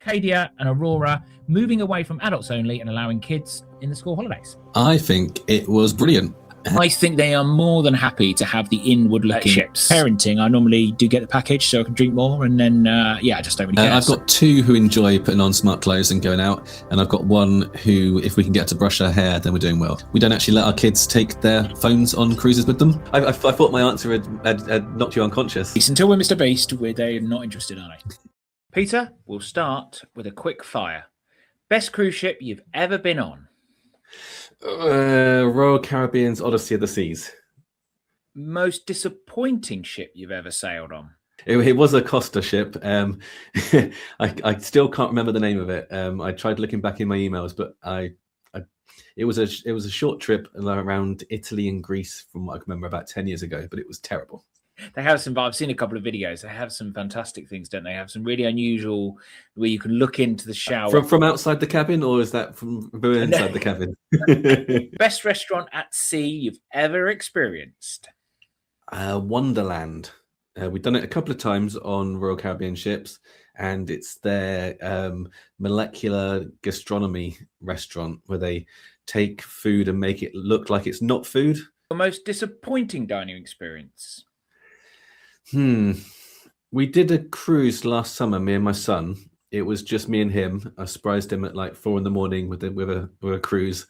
Arcadia and Aurora moving away from adults only and allowing kids in the school holidays? I think it was brilliant. I think they are more than happy to have the inward-looking ships. Parenting, I normally do get the package so I can drink more, and then, I just don't really care. I've got two who enjoy putting on smart clothes and going out, and I've got one who, if we can get to brush her hair, then we're doing well. We don't actually let our kids take their phones on cruises with them. I thought my answer had knocked you unconscious. Until we're Mr. Beast, they're not interested, are they? Peter, we'll start with a quick fire. Best cruise ship you've ever been on? Royal Caribbean's Odyssey of the Seas. Most disappointing ship you've ever sailed on? It was a Costa ship. I still can't remember the name of it. I tried looking back in my emails, but it was a short trip around Italy and Greece from what I can remember about 10 years ago, but it was terrible. They have some, I've seen a couple of videos. They have some fantastic things, don't they? Have some really unusual where you can look into the shower. From outside the cabin, or is that from inside the cabin? Best restaurant at sea you've ever experienced? Wonderland. We've done it a couple of times on Royal Caribbean ships, and it's their molecular gastronomy restaurant where they take food and make it look like it's not food. The most disappointing dining experience? We did a cruise last summer, me and my son. It was just me and him. I surprised him at like 4 a.m. with a cruise.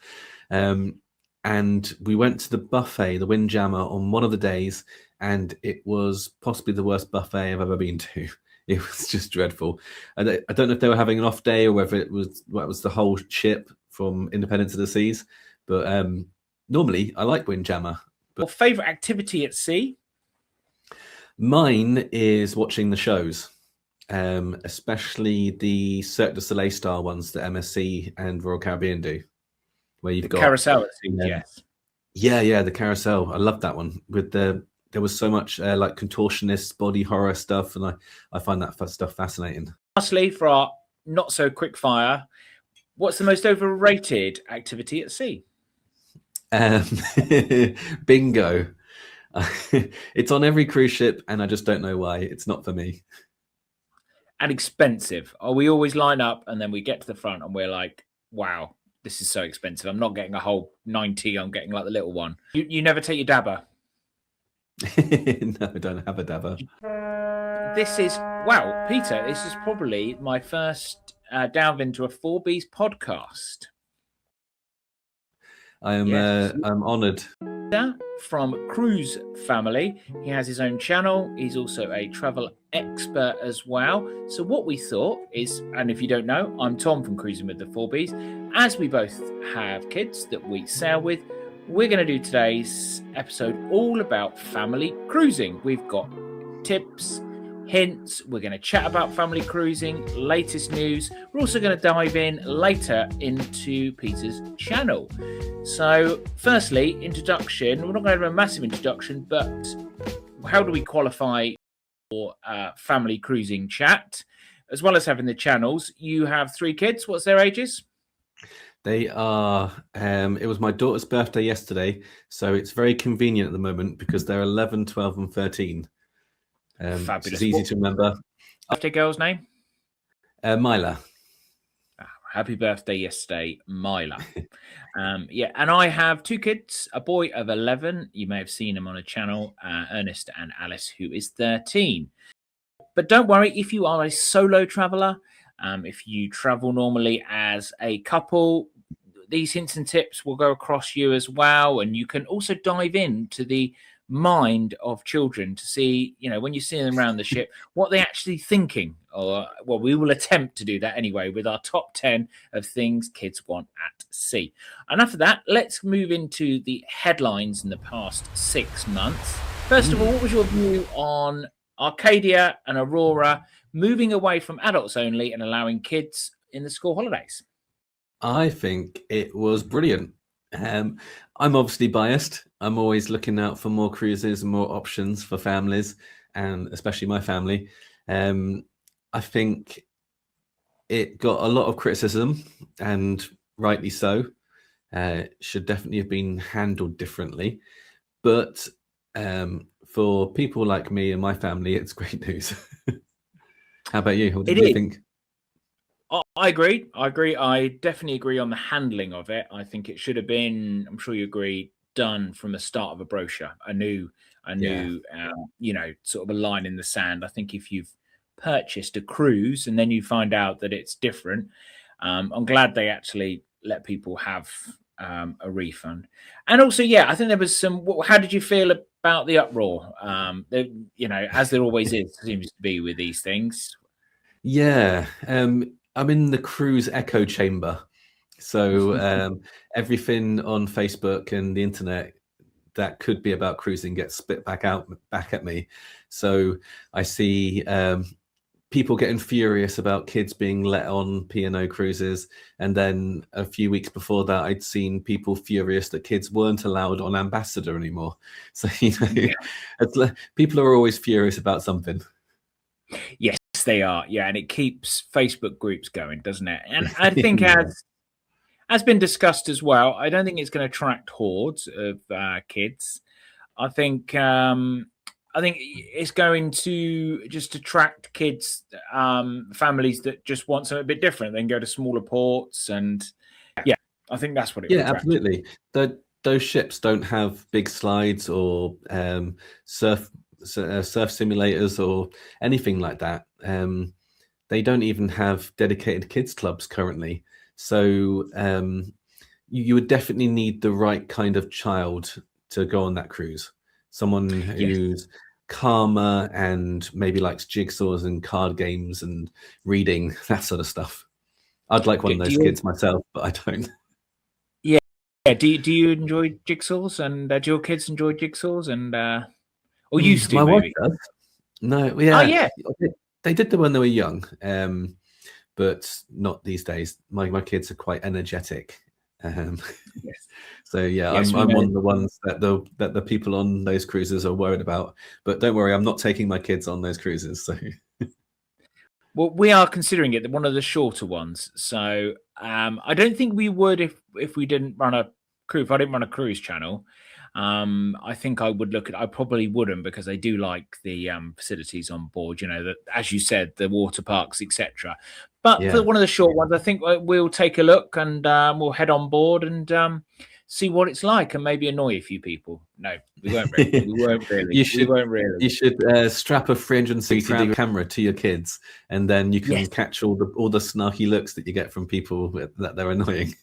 And we went to the buffet, the Windjammer, on one of the days, and it was possibly the worst buffet I've ever been to. It was just dreadful. I don't know if they were having an off day or whether it was the whole ship from Independence of the Seas. But normally I like Windjammer. Your favourite activity at sea? Mine is watching the shows, especially the Cirque du Soleil style ones that MSC and Royal Caribbean do, where you've got carousel. Yes. Yeah, the carousel. I love that one. There was so much like contortionist body horror stuff, and I find that stuff fascinating. Lastly, for our not so quick fire, what's the most overrated activity at sea? Bingo. It's on every cruise ship, and I just don't know why. It's not for me. And expensive. We always line up, and then we get to the front, and we're like, "Wow, this is so expensive. I'm not getting a whole 90. I'm getting like the little one." You never take your dabber? No, I don't have a dabber. Wow, Peter. This is probably my first delve into a 4Bs podcast. I'm honoured. From Cruise Family. He has his own channel. He's also a travel expert as well. So what we thought is, and if you don't know, I'm Tom from Cruising with the 4Bs. As we both have kids that we sail with, we're going to do today's episode all about family cruising. We've got tips, hints. We're going to chat about family cruising, latest news. We're also going to dive in later into Peter's channel. So firstly, introduction. We're not going to have a massive introduction, but how do we qualify for family cruising chat? As well as having the channels, you have 3 kids. What's their ages? They are, it was my daughter's birthday yesterday, so it's very convenient at the moment because they're 11, 12 and 13. Fabulous. It's easy to remember. Birthday girl's name? Mila. Happy birthday yesterday, Mila. And I have 2 kids, a boy of 11. You may have seen him on a channel, Ernest and Alice, who is 13. But don't worry, if you are a solo traveller, if you travel normally as a couple, these hints and tips will go across you as well. And you can also dive into the mind of children to see, when you see them around the ship, what they're actually thinking. We will attempt to do that anyway with our top 10 of things kids want at sea. Enough of that. Let's move into the headlines in the past 6 months. First of all, what was your view on Arcadia and Aurora moving away from adults only and allowing kids in the school holidays? I think it was brilliant. I'm obviously biased. I'm always looking out for more cruises and more options for families, and especially my family. I think it got a lot of criticism, and rightly so. Should definitely have been handled differently. But for people like me and my family, it's great news. How about you? What did you think? I agree. I agree. I definitely agree on the handling of it. I think it should have been, I'm sure you agree, done from the start of a brochure. Yeah. Sort of a line in the sand. I think if you've purchased a cruise and then you find out that it's different, I'm glad they actually let people have a refund. And also, yeah, I think there was some. How did you feel about the uproar? As there always is, seems to be with these things. Yeah, I'm in the cruise echo chamber. So everything on Facebook and the internet that could be about cruising gets spit back at me. So I see people getting furious about kids being let on P&O cruises, and then a few weeks before that, I'd seen people furious that kids weren't allowed on Ambassador anymore. So Yeah. people are always furious about something. Yes, they are. Yeah, and it keeps Facebook groups going, doesn't it? And I think Yeah. as been discussed as well, I don't think it's going to attract hordes of kids. I think it's going to just attract kids, families that just want something a bit different. They can go to smaller ports, and yeah, I think that's what it will Yeah, attract. absolutely. Those ships don't have big slides or surf simulators or anything like that. They don't even have dedicated kids clubs currently. So you would definitely need the right kind of child to go on that cruise. Someone Yes. who's calmer and maybe likes jigsaws and card games and reading, that sort of stuff. I'd like one of Do those you? kids myself, but I don't. Yeah. Yeah. Do you enjoy jigsaws? And do your kids enjoy jigsaws? And or used to My wife maybe? does. No, Oh yeah, yeah. they did them when they were young, but not these days. My kids are quite energetic, um, Yes. so yeah, Yes, we I'm know. one of the ones that the people on those cruises are worried about. But don't worry, I'm not taking my kids on those cruises. So Well, we are considering it one of the shorter ones. So I don't think we would if we didn't run a cruise. If I didn't run a cruise channel, I think I would look at. I probably wouldn't because I do like the facilities on board. You know, that as you said, the water parks, etc. But for yeah, one of the short ones, I think we'll take a look and we'll head on board and see what it's like, and maybe annoy a few people. No, we won't really. We won't really. you We should won't really. you should strap a 360-degree camera to your kids, and then you can Yes. catch all the snarky looks that you get from people that they're annoying.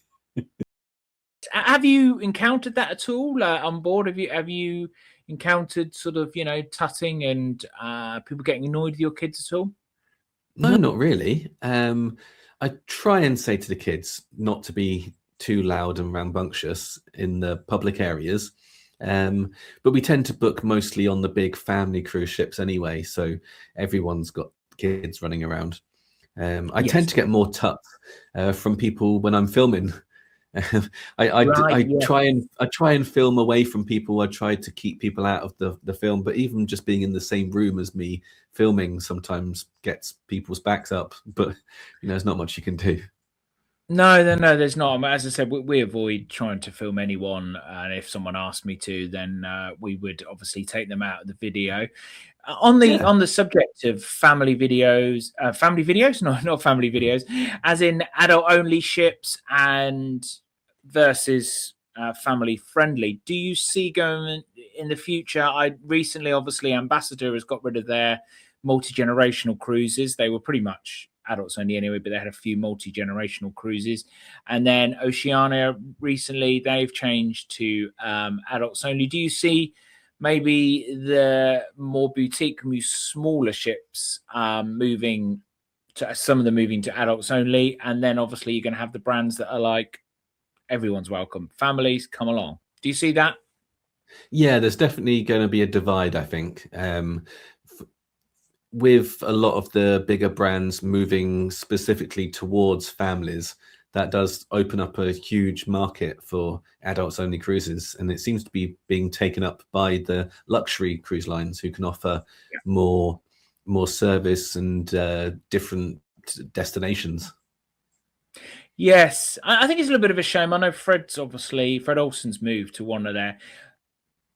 Have you encountered that at all on board? Have you encountered sort of tutting and people getting annoyed with your kids at all? No, not really. I try and say to the kids not to be too loud and rambunctious in the public areas. But we tend to book mostly on the big family cruise ships anyway, so everyone's got kids running around. I tend Yes. to get more tuts from people when I'm filming. Right. I Yeah. try and film away from people. I try to keep people out of the film, but even just being in the same room as me filming sometimes gets people's backs up. But there's not much you can do. No, no, there's not. As I said, we avoid trying to film anyone, and if someone asked me to, then we would obviously take them out of the video. Yeah, On the subject of family videos, no, not family videos, as in adult only ships and versus family friendly. Do you see going in the future? I recently, obviously, Ambassador has got rid of their multi generational cruises. They were pretty much adults only anyway, but they had a few multi generational cruises. And then Oceania recently, they've changed to adults only. Do you see maybe the more boutique, smaller ships moving to some of them moving to adults only? And then obviously you're going to have the brands that are like, everyone's welcome. Families, come along. Do you see that? yeah. There's definitely going to be a divide, I think. With a lot of the bigger brands moving specifically towards families, that does open up a huge market for adults only cruises. And it seems to be being taken up by the luxury cruise lines who can offer more service and different destinations. Yes, I think it's a little bit of a shame. I know Fred Olsen's moved to one of their.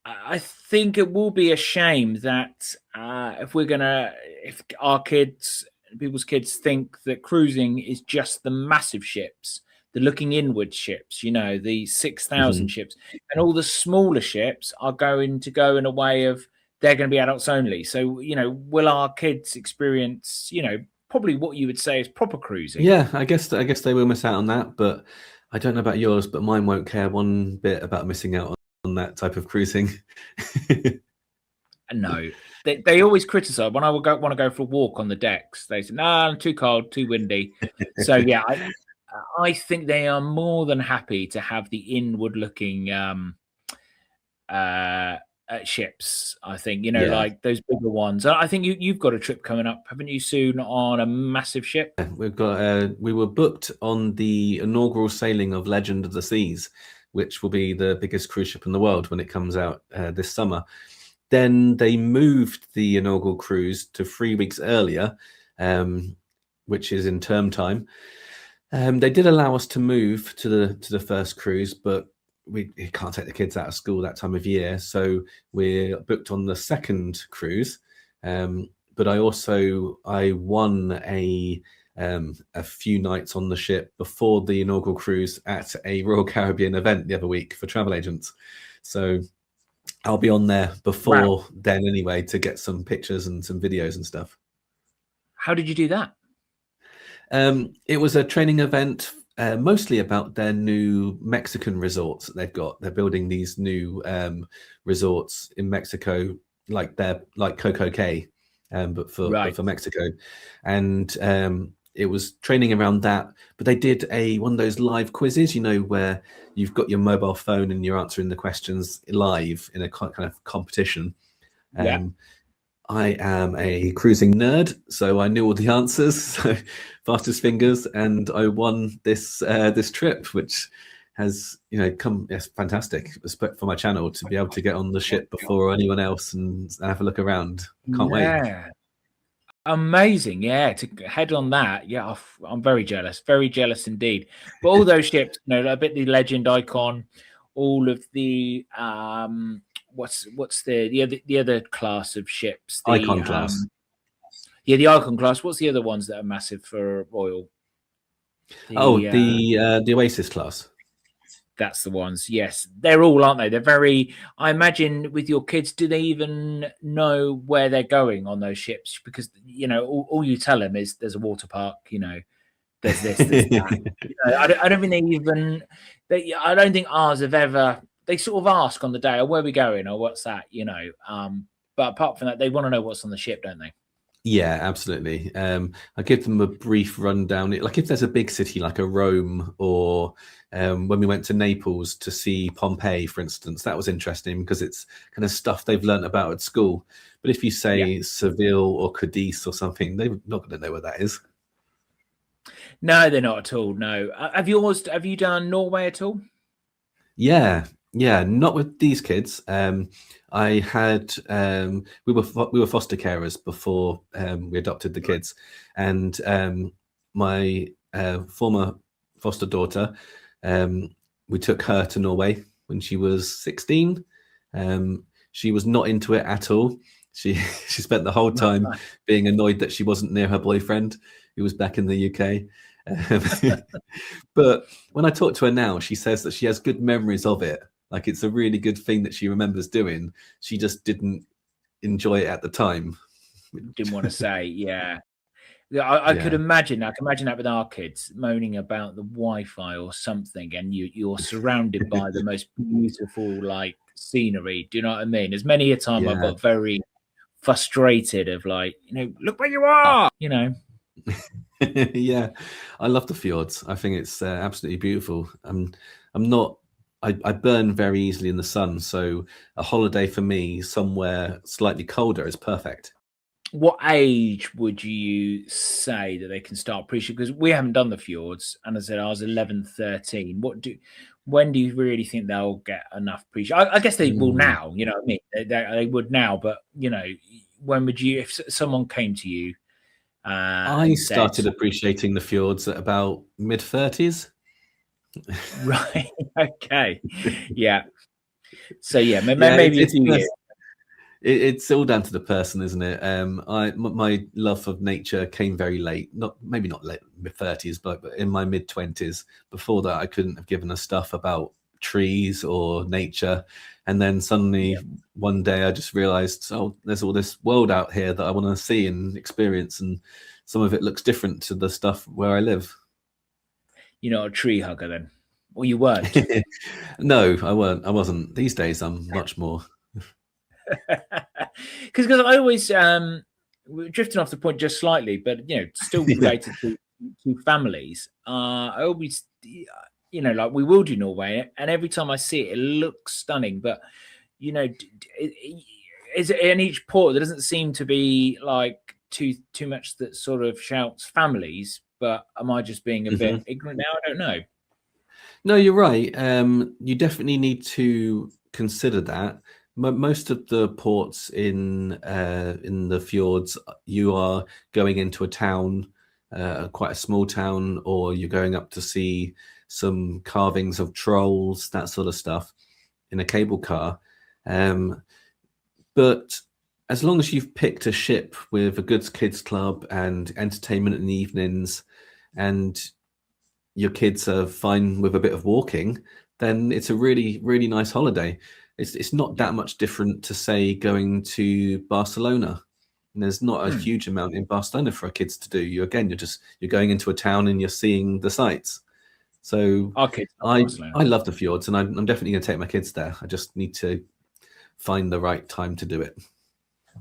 I think it will be a shame that if our kids people's kids think that cruising is just the massive ships, the looking inward ships, you know, the 6,000 ships, and all the smaller ships are going to go in a way of they're going to be adults only. So, you know, will our kids experience, you know, probably what you would say is proper cruising? Yeah, I guess they will miss out on that, but I don't know about yours, but mine won't care one bit about missing out on that type of cruising. No, they always criticize when I would want to go for a walk on the decks. They say, "No, I'm too cold, too windy." So yeah, I think they are more than happy to have the inward-looking ships. I think, you know, like those bigger ones. I think you've got a trip coming up, haven't you, soon on a massive ship? We've got we were booked on the inaugural sailing of Legend of the Seas, which will be the biggest cruise ship in the world when it comes out this summer. Then they moved the inaugural cruise to 3 weeks earlier, which is in term time. They did allow us to move to the first cruise, but we can't take the kids out of school that time of year, so we're booked on the second cruise. But I won a few nights on the ship before the inaugural cruise at a Royal Caribbean event the other week for travel agents. So I'll be on there before then anyway to get some pictures and some videos and stuff. How did you do that? It was a training event, mostly about their new Mexican resorts that they've got. They're building these new resorts in Mexico, like Coco Cay, but for Mexico. And it was training around that. But they did one of those live quizzes, you know, where you've got your mobile phone and you're answering the questions live in a kind of competition. I am a cruising nerd, so I knew all the answers, so fastest fingers, and I won this trip, which has, you know, it's fantastic for my channel to be able to get on the ship before anyone else and have a look around. Can't wait. Amazing, yeah, to head on that. Yeah, I'm very jealous indeed. But all those ships, you know, a bit the Legend, Icon, all of the what's the other class of ships? The Icon class. Yeah, the Icon class. What's the other ones that are massive for Royal? The Oasis class. That's the ones. Yes, they're all, aren't they? They're very. I imagine with your kids, do they even know where they're going on those ships? Because, you know, all you tell them is there's a water park. You know, there's this, there's that. You know, I don't think they even. I don't think ours have ever. They sort of ask on the day, "Oh, where are we going?" or "What's that?" You know. But apart from that, they want to know what's on the ship, don't they? Yeah, absolutely. I give them a brief rundown. Like if there's a big city like a Rome, or when we went to Naples to see Pompeii, for instance, that was interesting because it's kind of stuff they've learned about at school. But if you say Seville or Cadiz or something, they're not going to know where that is. No, they're not at all. No. Have you done Norway at all? Yeah, not with these kids. I had we were foster carers before we adopted the kids, and my former foster daughter, we took her to Norway when she was 16. She was not into it at all. She spent the whole time being annoyed that she wasn't near her boyfriend, who was back in the UK. But when I talk to her now, she says that she has good memories of it. Like it's a really good thing that she remembers doing. She just didn't enjoy it at the time. Didn't want to say, yeah. I could imagine. I can imagine that with our kids moaning about the Wi-Fi or something, and you're surrounded by the most beautiful like scenery. Do you know what I mean? As many a time I've got very frustrated of like, you know, look where you are. You know. Yeah, I love the fjords. I think it's absolutely beautiful. I burn very easily in the sun, so a holiday for me somewhere slightly colder is perfect. What age would you say that they can start appreciating? Because we haven't done the fjords, and as I said, I was 11, 13. When do you really think they'll get enough appreciation? I guess they will now. You know what I mean? They would now, but you know, when would you? If someone came to you, I started appreciating the fjords at about mid-30s. Right. Okay. Yeah. So yeah, maybe a few years. It's all down to the person, isn't it? My love of nature came very late. Maybe not late mid-30s, but in my mid-20s. Before that, I couldn't have given a stuff about trees or nature. And then suddenly one day I just realized, oh, there's all this world out here that I want to see and experience, and some of it looks different to the stuff where I live. You're not a tree hugger then? Or you weren't? No, I weren't. I wasn't. These days I'm much more. Because I always we're drifting off the point just slightly, but still related to families. I always, like we will do Norway, and every time I see it, it looks stunning. But is it in each port? There doesn't seem to be like too much that sort of shouts families. But am I just being a bit ignorant now? I don't know. No, you're right. You definitely need to consider that. Most of the ports in the fjords, you are going into a town, quite a small town, or you're going up to see some carvings of trolls, that sort of stuff, in a cable car. But as long as you've picked a ship with a good kids club and entertainment in the evenings, and your kids are fine with a bit of walking, then it's a really, really nice holiday. It's not that much different to, say, going to Barcelona. And there's not a huge amount in Barcelona for our kids to do. You're going into a town and you're seeing the sights. So I love the fjords, and I'm definitely going to take my kids there. I just need to find the right time to do it.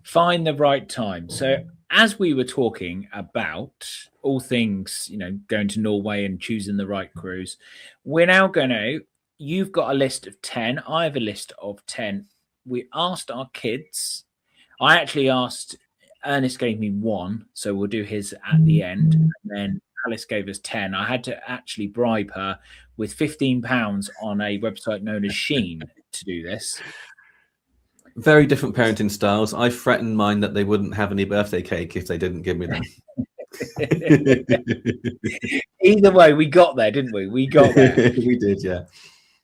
Find the right time. So as we were talking about all things, going to Norway and choosing the right cruise, we're now going to, you've got a list of 10. I have a list of 10. We asked our kids. I actually asked, Ernest gave me 1, so we'll do his at the end. And then Alice gave us 10. I had to actually bribe her with £15 on a website known as Sheen to do this. Very different parenting styles. I threatened mine that they wouldn't have any birthday cake if they didn't give me them. Either way, we got there, didn't we? We got there. We did, yeah.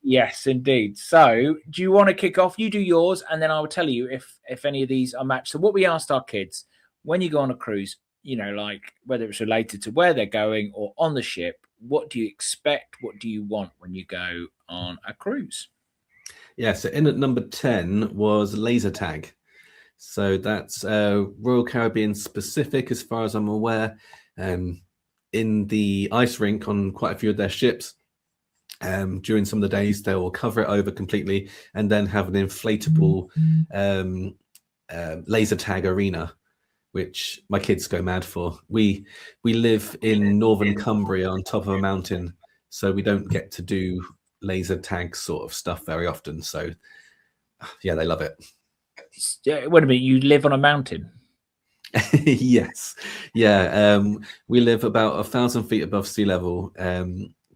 Yes, indeed. So do you want to kick off? You do yours, and then I will tell you if any of these are matched. So what we asked our kids, when you go on a cruise, like whether it's related to where they're going or on the ship, what do you expect? What do you want when you go on a cruise? Yeah, so in at number 10 was laser tag. So that's Royal Caribbean specific, as far as I'm aware. In the ice rink on quite a few of their ships, during some of the days, they will cover it over completely and then have an inflatable laser tag arena, which my kids go mad for. We live in northern Cumbria on top of a mountain, so we don't get to do laser tag sort of stuff very often. So yeah, they love it. Wait a minute, you live on a mountain? Yes. Yeah. We live about 1,000 feet above sea level,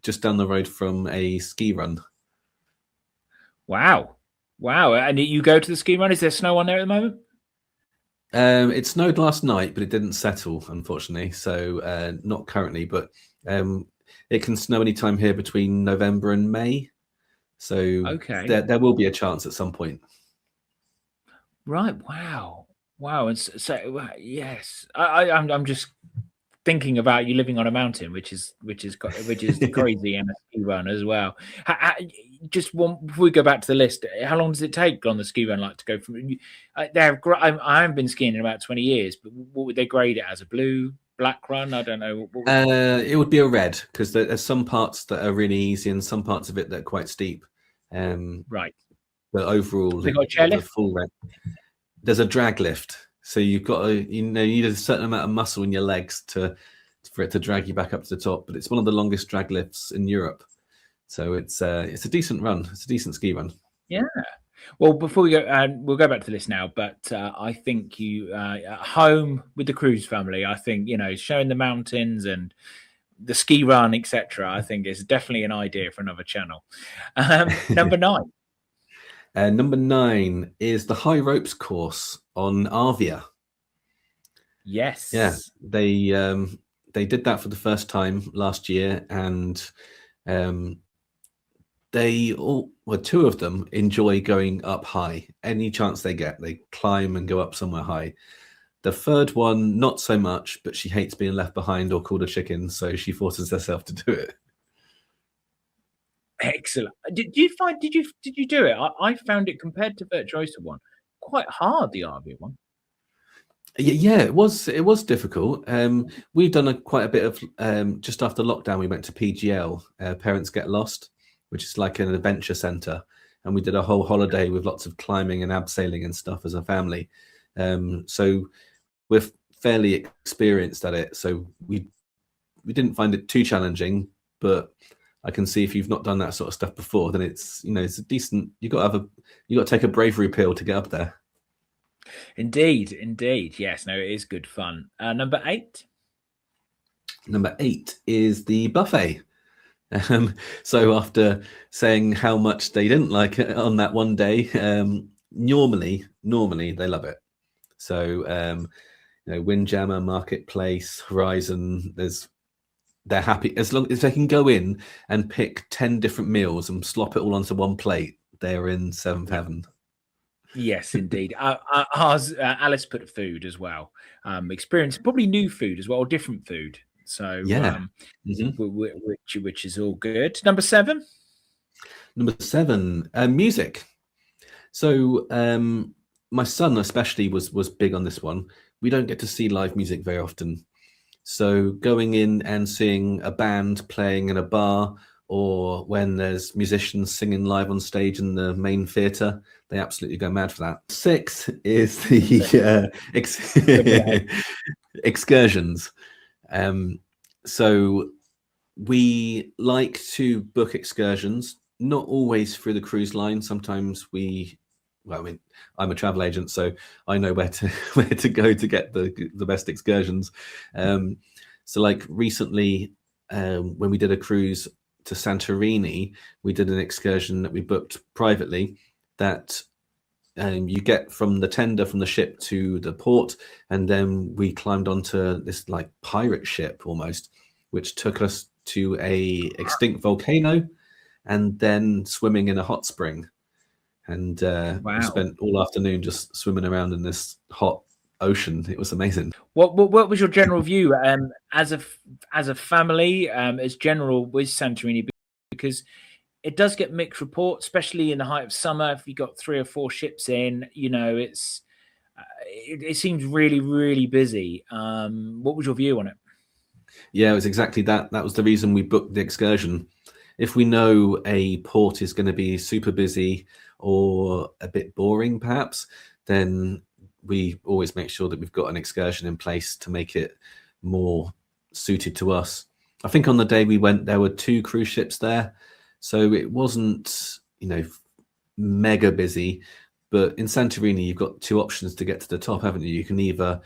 just down the road from a ski run. Wow. And you go to the ski run? Is there snow on there at the moment? It snowed last night, but it didn't settle, unfortunately. So not currently, but it can snow anytime here between November and May. So there will be a chance at some point. Right. Wow. And so yes, I'm just thinking about you living on a mountain, which is crazy, and a ski run as well. Just before we go back to the list, how long does it take on the ski run, like to go from? I haven't been skiing in about 20 years, but what would they grade it as? A blue, black run? I don't know. It would be a red, because there's some parts that are really easy and some parts of it that are quite steep. Right. But overall, they got a chairlift? Full red. There's a drag lift, so you've got you need a certain amount of muscle in your legs for it to drag you back up to the top. But it's one of the longest drag lifts in Europe, so it's a decent run. It's a decent ski run. Yeah. Well, before we go, we'll go back to this now. But I think you at home with the cruise family, I think showing the mountains and the ski run, etc. I think is definitely an idea for another channel. Number 9. Number 9 is the high ropes course on Arvia. Yes. Yeah, they did that for the first time last year, and they all, well, two of them enjoy going up high. Any chance they get, they climb and go up somewhere high. The third one, not so much, but she hates being left behind or called a chicken, so she forces herself to do it. Excellent. Did you do it? I found it, compared to Virtuoso one, quite hard, the RV one. Yeah, it was difficult. We've done quite a bit of just after lockdown. We went to PGL, Parents Get Lost, which is like an adventure center, and we did a whole holiday with lots of climbing and abseiling and stuff as a family. So we're fairly experienced at it. So we didn't find it too challenging, but I can see if you've not done that sort of stuff before, then it's it's a decent. You got to take a bravery pill to get up there. Indeed. Yes, no, it is good fun. Number 8. Number 8 is the buffet. So after saying how much they didn't like it on that one day, normally they love it. So Windjammer, Marketplace, Horizon, they're happy as long as they can go in and pick 10 different meals and slop it all onto one plate. They're in seventh heaven. Yes, indeed. Alice put food as well. Experience probably new food as well, or different food. So yeah, which is all good. Number 7. Number 7, music. So my son especially was big on this one. We don't get to see live music very often. So going in and seeing a band playing in a bar, or when there's musicians singing live on stage in the main theatre, they absolutely go mad for that. 6 is the excursions. So we like to book excursions, not always through the cruise line. Sometimes I'm a travel agent, so I know where to go to get the best excursions. So like recently, when we did a cruise to Santorini, we did an excursion that we booked privately that you get from the tender from the ship to the port, and then we climbed onto this like pirate ship almost, which took us to a extinct volcano and then swimming in a hot spring. And we spent all afternoon just swimming around in this hot ocean. It was amazing. What was your general view as a family, as general with Santorini? Because it does get mixed reports, especially in the height of summer. If you got 3 or 4 ships in, it seems really, really busy. What was your view on it? Yeah, it was exactly that. That was the reason we booked the excursion. If we know a port is going to be super busy or a bit boring, perhaps, then we always make sure that we've got an excursion in place to make it more suited to us. I think on the day we went, there were 2 cruise ships there. So it wasn't, mega busy. But in Santorini, you've got 2 options to get to the top, haven't you? You can either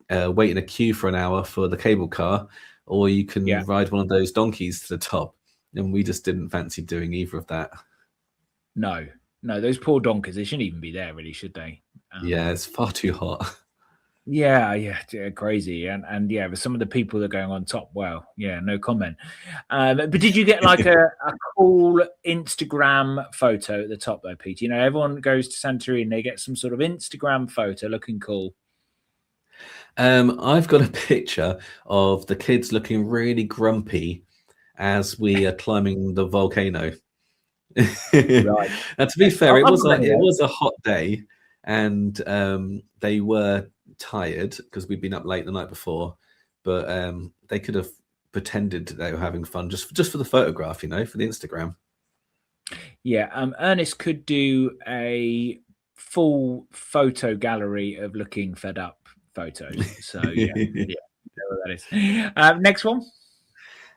wait in a queue for an hour for the cable car, or you can ride one of those donkeys to the top. And we just didn't fancy doing either of that. No, those poor donkeys, they shouldn't even be there, really, should they? Yeah, it's far too hot. Yeah, crazy. And yeah, with some of the people that are going on top, well, yeah, no comment. But did you get like a cool Instagram photo at the top though, Pete? Everyone goes to Santorini and they get some sort of Instagram photo looking cool. I've got a picture of the kids looking really grumpy as we are climbing the volcano. Right. And to be fair, it was a hot day, and they were tired because we'd been up late the night before, but they could have pretended they were having fun just for the photograph, for the Instagram. Yeah, Ernest could do a full photo gallery of looking fed up photos. So yeah, you know what that is. Next one.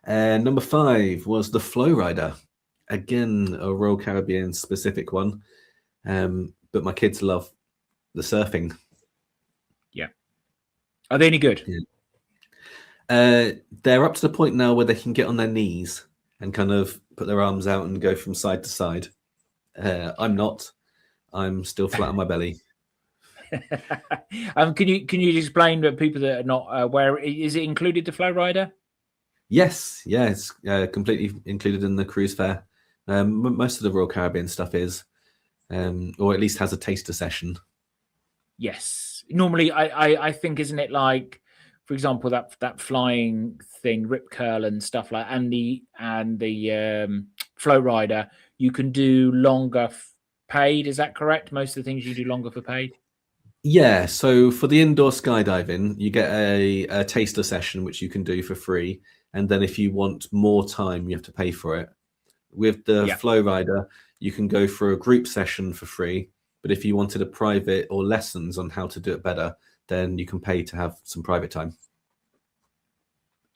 Number 5 was the Flow Rider. Again, a Royal Caribbean specific one, but my kids love the surfing. Yeah. Are they any good? Yeah. They're up to the point now where they can get on their knees and kind of put their arms out and go from side to side. I'm not. I'm still flat on my belly. Can you explain to people that are not aware? Is it included the Flow Rider? Yes, yeah, it's completely included in the cruise fare. Most of the Royal Caribbean stuff is, or at least has a taster session. Yes. Normally, I think, isn't it like, for example, that flying thing, Rip Curl and stuff like, and the float rider, you can do longer paid. Is that correct? Most of the things you do longer for paid. Yeah, so for the indoor skydiving, you get a taster session, which you can do for free. And then if you want more time, you have to pay for it. With the flow rider, you can go for a group session for free. But if you wanted a private or lessons on how to do it better, then you can pay to have some private time.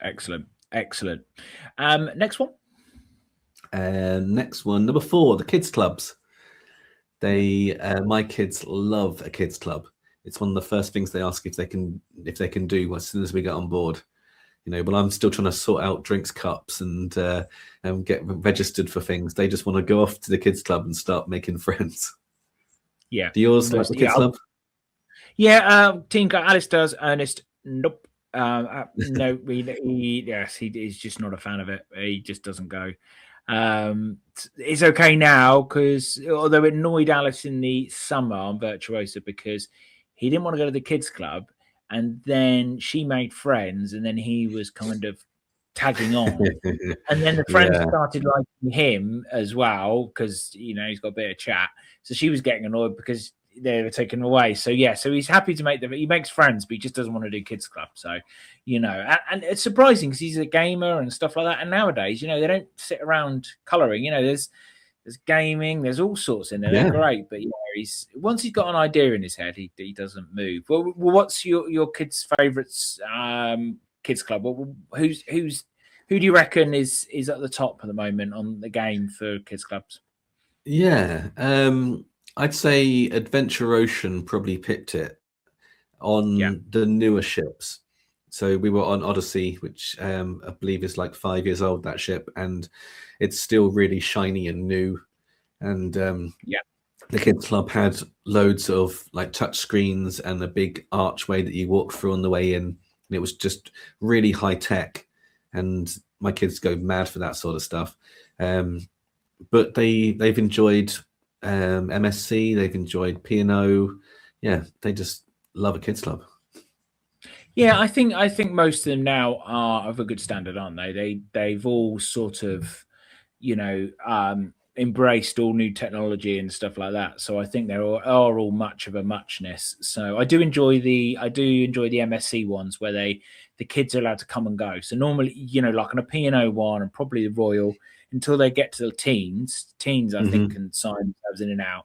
Excellent. Excellent. Next one. Next one, number 4, the kids clubs. My kids love a kids club. It's one of the first things they ask if they can do as soon as we get on board. But I'm still trying to sort out drinks cups and get registered for things. They just want to go off to the kids club and start making friends. Yeah. Do yours like the kids club? Yeah. Tinker, Alice does. Ernest, nope. No, he's just not a fan of it. He just doesn't go. It's okay now because although it annoyed Alice in the summer on Virtuosa because he didn't want to go to the kids club, and then she made friends, and then he was kind of tagging on, and then the friends started liking him as well because he's got a bit of chat. So she was getting annoyed because they were taken away. So he's happy to he makes friends, but he just doesn't want to do kids club. So and it's surprising because he's a gamer and stuff like that. And nowadays, they don't sit around coloring. There's gaming, there's all sorts in there. They're great, but once he's got an idea in his head, he doesn't move. Well, what's your kids' favourites kids club? Who do you reckon is at the top at the moment on the game for kids clubs? Yeah, I'd say Adventure Ocean probably picked it on the newer ships. So we were on Odyssey, which I believe is like 5 years old, that ship, and it's still really shiny and new. And the kids club had loads of like touch screens and a big archway that you walk through on the way in. And it was just really high tech, and my kids go mad for that sort of stuff. But they've enjoyed MSC, they've enjoyed P&O. Yeah, they just love a kids club. Yeah, I think most of them now are of a good standard, aren't they? They've all sort of, embraced all new technology and stuff like that. So I think they're all much of a muchness. So I do enjoy the MSC ones where the kids are allowed to come and go. So normally, like on a P&O one and probably the Royal, until they get to the teens, I think can sign themselves in and out.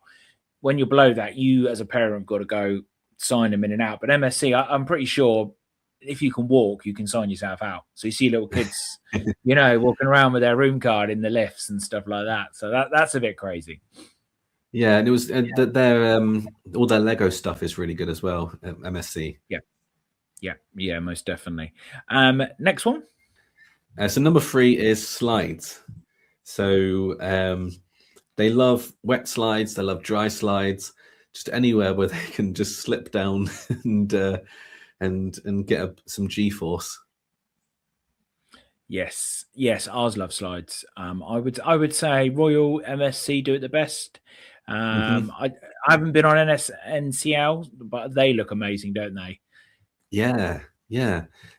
When you're below that, you as a parent have got to go sign them in and out. But MSC, I'm pretty sure if you can walk, you can sign yourself out. So you see little kids, walking around with their room card in the lifts and stuff like that. So that's a bit crazy. Yeah, and it was their all their Lego stuff is really good as well. MSC. Yeah, most definitely. Next one. So number 3 is slides. So they love wet slides. They love dry slides. Just anywhere where they can just slip down and get some G-force. Yes, ours love slides. I would say Royal MSC do it the best. I haven't been on NCL, but they look amazing, don't they? Yeah,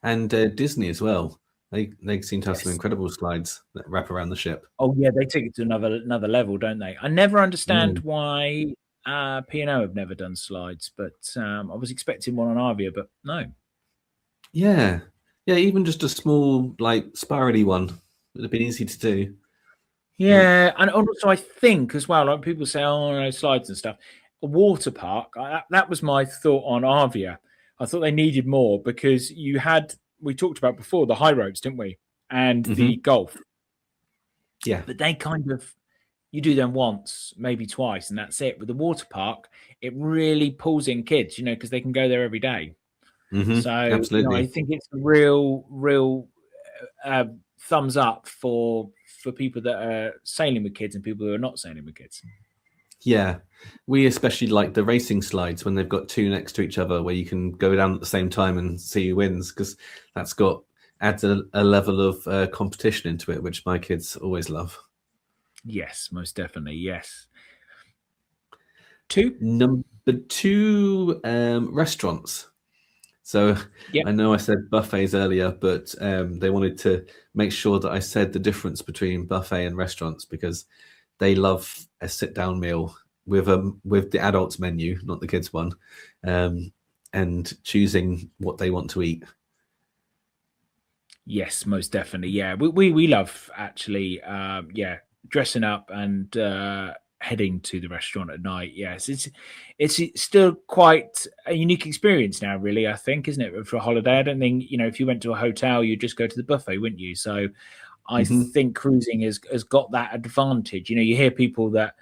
and Disney as well. They seem to have some incredible slides that wrap around the ship. Oh yeah, they take it to another level, don't they? I never understand why P&O have never done slides, but I was expecting one on Avia, but no. Yeah, even just a small like spirally one would have been easy to do. Yeah, and also I think as well, like people say, oh no, slides and stuff. A water park, that was my thought on Avia. I thought they needed more because we talked about before the high ropes, didn't we? And the golf. Yeah. But they kind of, you do them once, maybe twice, and that's it. With the water park, it really pulls in kids, because they can go there every day. So absolutely. I think it's a real thumbs up for people that are sailing with kids and people who are not sailing with kids. Yeah, we especially like the racing slides when they've got 2 next to each other where you can go down at the same time and see who wins, because adds a level of competition into it, which my kids always love. Yes, most definitely. Yes. 2. Number 2, restaurants. So Yep. I know I said buffets earlier, but they wanted to make sure that I said the difference between buffet and restaurants because they love a sit-down meal with the adults menu, not the kids one, and choosing what they want to eat. Yes, most definitely. Yeah, we love actually. Dressing up and heading to the restaurant at night. Yes, it's still quite a unique experience now. Really, I think, isn't it, for a holiday? I don't think if you went to a hotel, you'd just go to the buffet, wouldn't you? So I Mm-hmm. think cruising has got that advantage. You hear people that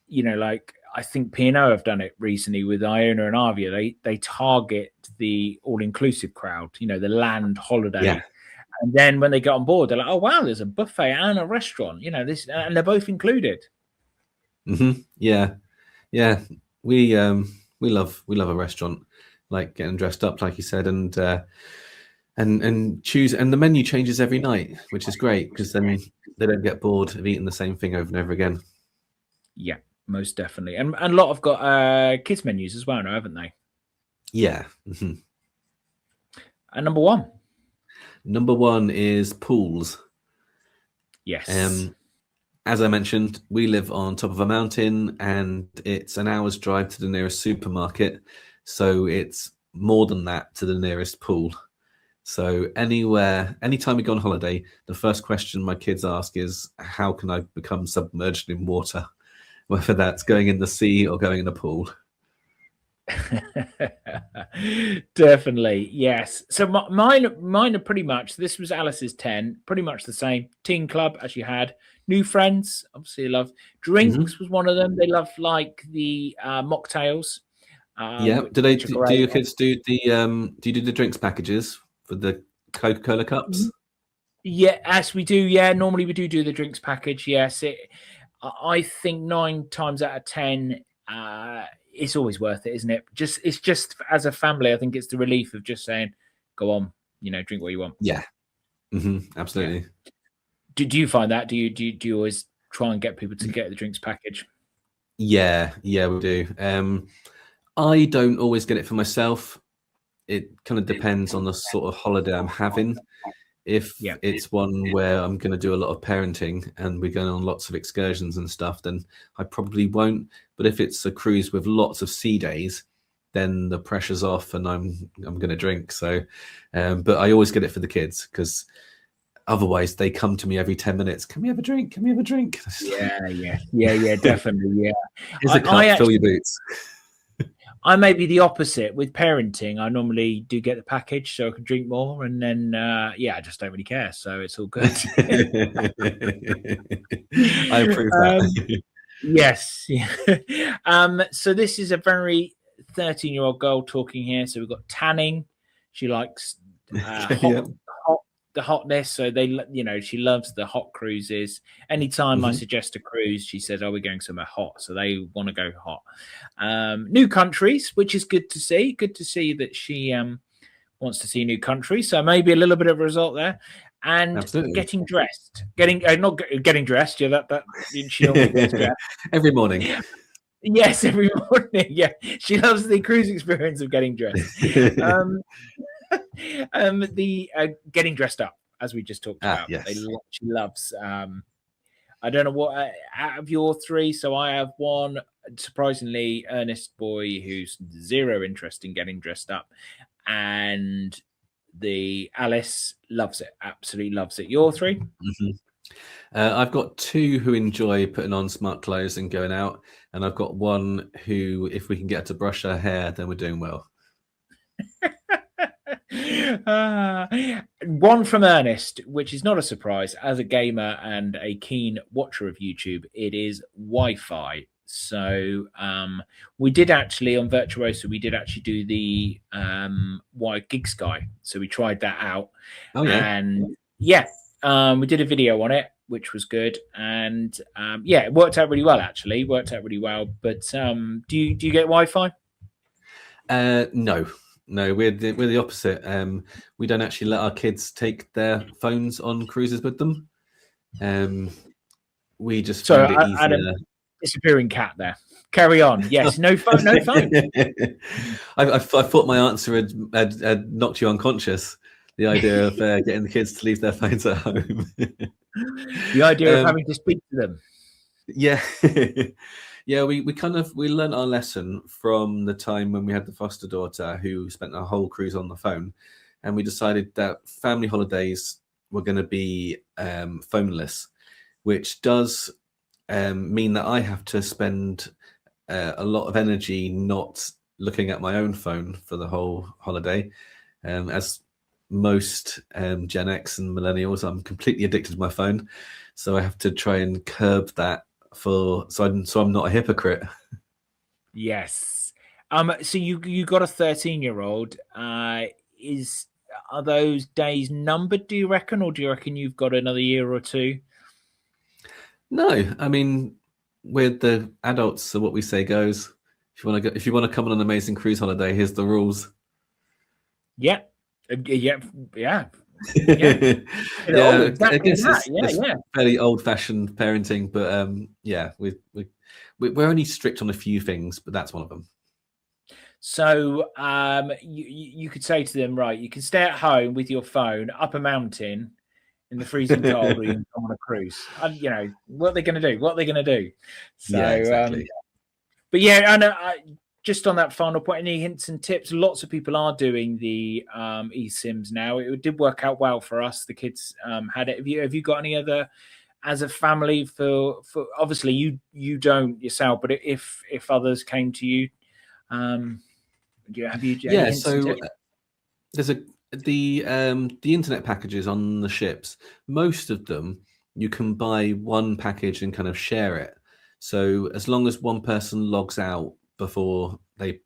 like I think P&O have done it recently with Iona and Avia. They target the all-inclusive crowd, the land holiday. Yeah. And then when they get on board, they're like, "Oh wow, there's a buffet and a restaurant." This, and they're both included. Mm-hmm. Yeah. We love a restaurant, like getting dressed up, like you said, and choose. And the menu changes every night, which is great because then they don't get bored of eating the same thing over and over again. Yeah, most definitely. And a lot have got kids menus as well now, haven't they? Yeah. Mm-hmm. And number 1. Number 1 is pools. Yes. As I mentioned, we live on top of a mountain and it's an hour's drive to the nearest supermarket. So it's more than that to the nearest pool. So anytime we go on holiday, the first question my kids ask is, how can I become submerged in water? Whether that's going in the sea or going in a pool. Definitely, yes. So mine are pretty much, this was Alice's 10, pretty much the same. Teen club, as you had. New friends, obviously love. Drinks was one of them. They love like the mocktails. Yeah. Do your kids do you do the drinks packages for the Coca-Cola cups? Yeah, as we do. Yeah, normally we do the drinks package. Yes, I think 9 times out of 10, it's always worth it, isn't it? It's just as a family, I think it's the relief of just saying, "Go on, drink what you want." Yeah. Mm-hmm. Absolutely. Yeah. Do you find that? Do you always try and get people to get the drinks package? Yeah, we do. I don't always get it for myself. It kind of depends on the sort of holiday I'm having. If it's one where I'm going to do a lot of parenting and we're going on lots of excursions and stuff, then I probably won't. But if it's a cruise with lots of sea days, then the pressure's off and I'm going to drink. So, but I always get it for the kids because otherwise they come to me every 10 minutes. Can we have a drink? Can we have a drink? Yeah, definitely. Yeah. Here's a cup, fill your boots. I may be the opposite with parenting. I normally do get the package so I can drink more, and then I just don't really care. So it's all good. I approve that. Yes. So this is a very 13-year-old girl talking here. So we've got tanning. She likes the hotness. So she loves the hot cruises. Anytime I suggest a cruise, she says, "Oh, we're going somewhere hot." So they want to go hot. New countries, which is good to see. Good to see that she wants to see new countries. So maybe a little bit of a result there. And absolutely. Getting dressed, not getting dressed. Yeah, that she normally gets dressed every morning. Yes, every morning. Yeah, she loves the cruise experience of getting dressed. Getting dressed up, as we just talked about. Yes. She loves. I don't know what out of your 3. So I have one surprisingly earnest boy who's zero interest in getting dressed up, and the Alice loves it, absolutely loves it. Your 3? I've got 2 who enjoy putting on smart clothes and going out, and I've got 1 who, if we can get her to brush her hair, then we're doing well. One from Ernest, which is not a surprise. As a gamer and a keen watcher of YouTube, it is Wi-Fi. So we did actually on Virtuoso, we did actually do the Gig Sky. So we tried that out. Oh yeah. And we did a video on it, which was good. And it worked out really well, actually. But do you get Wi-Fi? No, we're the opposite. We don't actually let our kids take their phones on cruises with them. we just So find it I had a easier. disappearing cat there. Carry on. Yes, no phone, no phone. I thought my answer had knocked you unconscious. The idea of getting the kids to leave their phones at home. The idea of having to speak to them. Yeah. Yeah, we learned our lesson from the time when we had the foster daughter who spent a whole cruise on the phone, and we decided that family holidays were going to be phoneless, which does mean that I have to spend a lot of energy not looking at my own phone for the whole holiday. As most Gen X and millennials, I'm completely addicted to my phone, so I have to try and curb that so I'm not a hypocrite. Yes. So you got a 13-year-old. Are those days numbered, do you reckon, or do you reckon you've got another year or two? No, I mean, with the adults, so what we say goes. If you want to come on an amazing cruise holiday, here's the rules. Yeah. Yeah. Yeah. Yeah, Oh, I guess it's yeah. fairly old-fashioned parenting, but yeah, we're only strict on a few things, but that's one of them. So you could say to them, right, you can stay at home with your phone up a mountain in the freezing cold, or you can come on a cruise. You know, what are they going to do? What are they going to do? So, yeah, exactly. But yeah, and just on that final point, any hints and tips? Lots of people are doing the eSIMs now. It did work out well for us. The kids had it. Have you got any other, as a family, for obviously you don't yourself, but if others came to you, have you any hints and tips? There's the internet packages on the ships. Most of them you can buy one package and kind of share it. So as long as one person logs out before the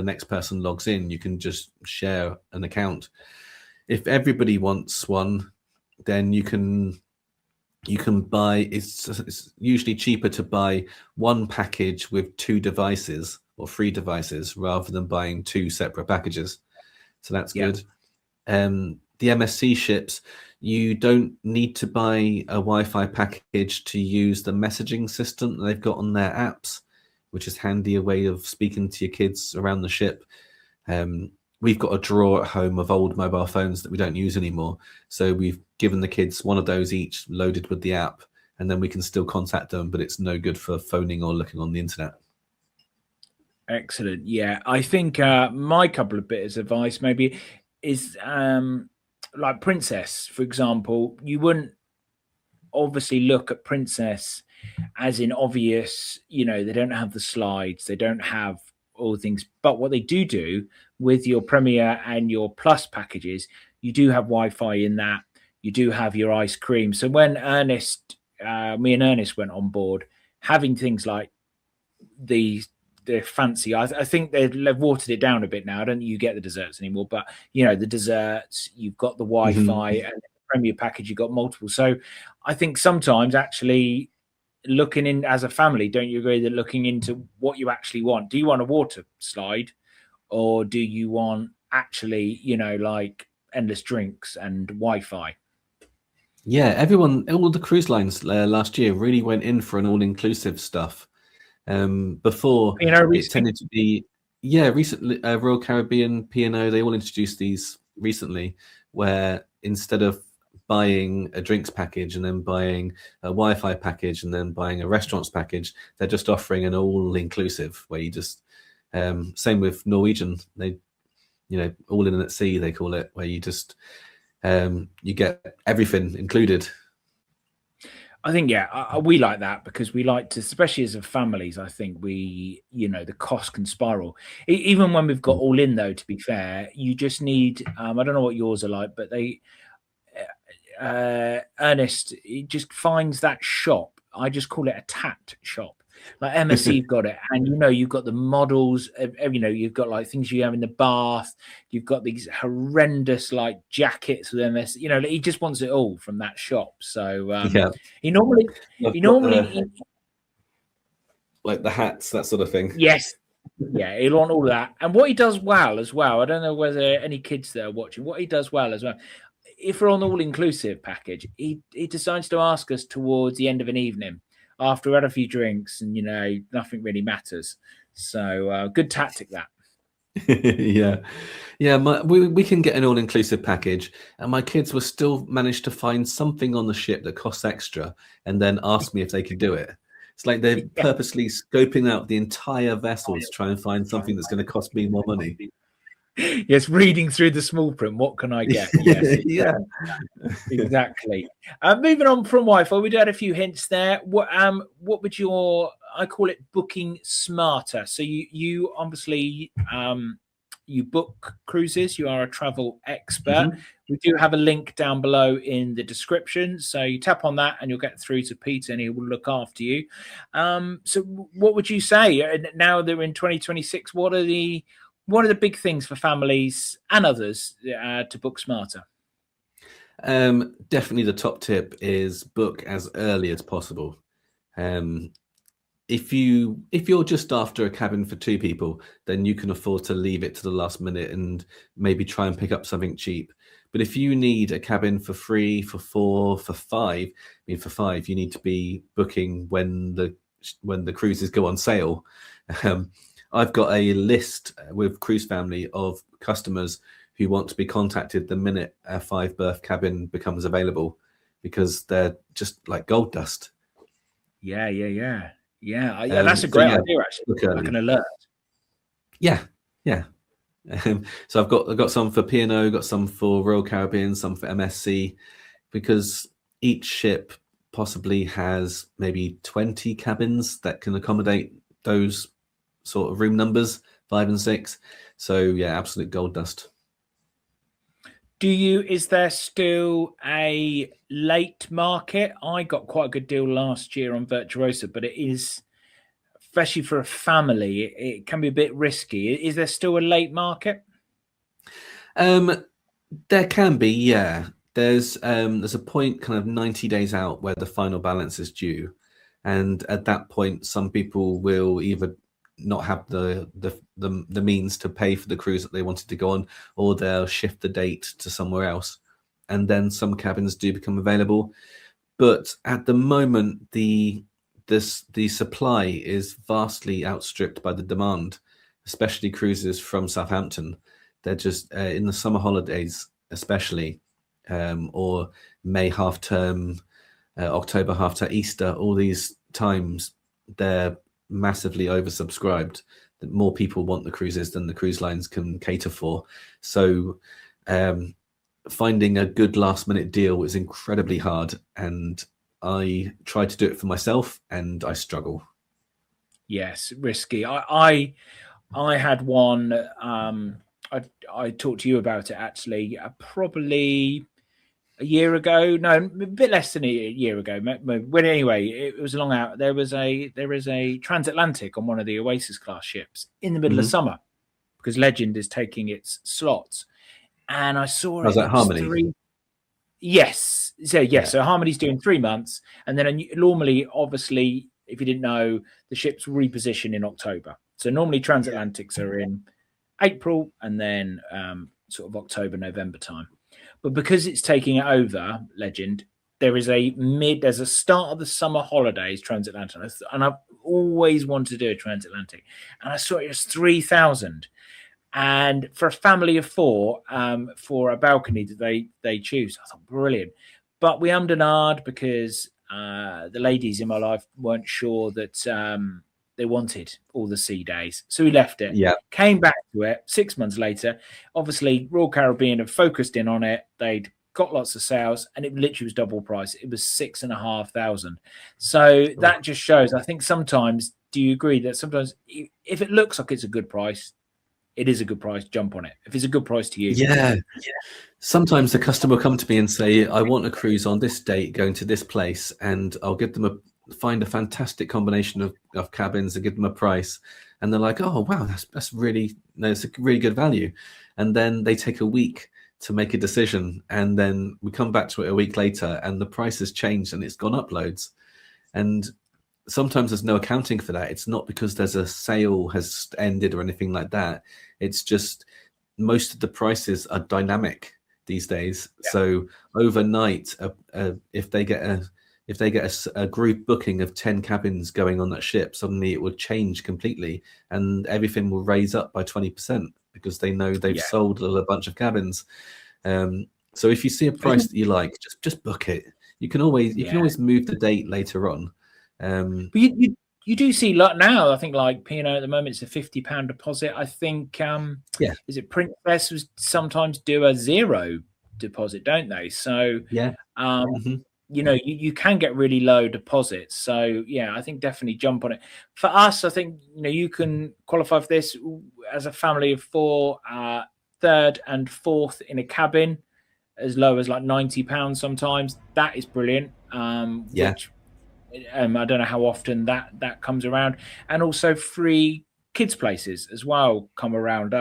next person logs in, you can just share an account. If everybody wants one, then you can buy. It's usually cheaper to buy one package with 2 devices or 3 devices rather than buying 2 separate packages. So that's good. The MSC ships, you don't need to buy a Wi-Fi package to use the messaging system that they've got on their apps, which is handy, a way of speaking to your kids around the ship. We've got a drawer at home of old mobile phones that we don't use anymore. So we've given the kids one of those each loaded with the app, and then we can still contact them, but it's no good for phoning or looking on the internet. Excellent. Yeah, I think my couple of bits of advice maybe is like Princess, for example. You wouldn't obviously look at Princess as in obvious, you know, they don't have the slides, they don't have all things, but what they do with your Premier and your Plus packages, you do have Wi-Fi in that, you do have your ice cream. So when me and Ernest went on board, having things like the fancy, I think they've watered it down a bit now. I don't think you get the desserts anymore, but you know, the desserts, you've got the Wi-Fi, and the Premier package, you've got multiple. So I think sometimes actually looking in as a family, don't you agree that looking into what you actually want? Do you want a water slide, or do you want actually, you know, like endless drinks and Wi-Fi? Yeah, all the cruise lines last year really went in for an all-inclusive stuff. Before, it tended to be, recently, Royal Caribbean, P&O, they all introduced these recently, where instead of buying a drinks package and then buying a Wi-Fi package and then buying a restaurants package, they're just offering an all-inclusive where you just, same with Norwegian, they, you know, all in at sea, they call it, where you just, you get everything included. I think, we like that because we like to, especially as a families, I think we, you know, the cost can spiral. Even when we've got all in, though, to be fair, you just need, I don't know what yours are like, but Ernest, he just finds that shop. I just call it a tat shop. Like MSC got it, and you know, you've got the models, you know, you've got like things you have in the bath, you've got these horrendous like jackets with MS, you know, he just wants it all from that shop. So he normally like the hats, that sort of thing. Yes. Yeah, he'll want all that. And what he does well as well, I don't know whether any kids that are watching, what he does well as well, if we're on the all-inclusive package, he decides to ask us towards the end of an evening after we had a few drinks and, nothing really matters. So good tactic that. Yeah, we can get an all-inclusive package, and my kids will still manage to find something on the ship that costs extra and then ask me if they could do it. It's like they're purposely scoping out the entire vessel to try and find something that's going to cost me more money. Yes, reading through the small print, what can I get? Yes, yeah, exactly. Moving on from Wi-Fi, we had a few hints there. What would I call it booking smarter? So you obviously you book cruises. You are a travel expert. We do have a link down below in the description, so you tap on that and you'll get through to Peter, and he will look after you. So what would you say now that we're in 2026? What are the big things for families and others to book smarter? Definitely the top tip is book as early as possible. If you're just after a cabin for 2 people, then you can afford to leave it to the last minute and maybe try and pick up something cheap. But if you need a cabin for 3, for 4, for 5, for 5, you need to be booking when the cruises go on sale. I've got a list with Cruise Family of customers who want to be contacted the minute a 5-berth cabin becomes available, because they're just like gold dust. Yeah. That's a great idea, actually. Like an alert. Yeah. So I've got some for P&O, got some for Royal Caribbean, some for MSC, because each ship possibly has maybe 20 cabins that can accommodate those sort of room numbers, 5 and 6. So yeah, absolute gold dust. Is there still a late market? I got quite a good deal last year on Virtuosa, but it is, especially for a family, it can be a bit risky. Is there still a late market? There can be, yeah. There's a point kind of 90 days out where the final balance is due, and at that point, some people will either not have the means to pay for the cruise that they wanted to go on, or they'll shift the date to somewhere else, and then some cabins do become available. But at the moment, the supply is vastly outstripped by the demand, especially cruises from Southampton. They're just in the summer holidays, especially, or May half term, October half term, Easter, all these times, they're massively oversubscribed. That more people want the cruises than the cruise lines can cater for. So finding a good last minute deal is incredibly hard, and I try to do it for myself and I struggle. Yes, risky. I had one. I talked to you about it actually, probably a year ago. No, a bit less than a year ago. When anyway, it was long out. There is a transatlantic on one of the Oasis class ships in the middle of summer, because Legend is taking its slots, and I saw it. That Harmony? Yes. So yes. Yeah. So Harmony's doing 3 months, and then normally, obviously, if you didn't know, the ships reposition in October. So normally transatlantics are in April and then sort of October, November time. But because it's taking it over, Legend, there's a start of the summer holidays transatlantic, and I've always wanted to do a transatlantic, and I saw it was 3,000, and for a family of 4, for a balcony that they choose. I thought brilliant, but we ummed and ahed because the ladies in my life weren't sure that they wanted all the sea days. So we left it. Yeah. Came back to it 6 months later. Obviously, Royal Caribbean have focused in on it. They'd got lots of sales, and it literally was double price. It was 6,500. So that just shows, I think sometimes, do you agree that sometimes if it looks like it's a good price, it is a good price, jump on it. If it's a good price to you. Yeah. Sometimes the customer will come to me and say, I want a cruise on this date going to this place, and I'll give them find a fantastic combination of cabins and give them a price, and they're like, oh wow, that's really, it's a really good value, and then they take a week to make a decision, and then we come back to it a week later and the price has changed and it's gone up loads. And sometimes there's no accounting for that. It's not because there's a sale has ended or anything like that. It's just most of the prices are dynamic these days. So overnight, if they get a group booking of 10 cabins going on that ship, suddenly it would change completely, and everything will raise up by 20% because they know they've sold a bunch of cabins. So if you see a price that you like, just book it. You can always move the date later on. But you do see like now, I think like P&O at the moment, it's a £50 deposit. I think is it Princess was sometimes do a 0 deposit, don't they? So you know, you can get really low deposits. So yeah, I think definitely jump on it. For us, I think, you know, you can qualify for this as a family of 4, third and fourth in a cabin, as low as like £90 sometimes. That is brilliant. Which I don't know how often that comes around. And also free kids places as well come around.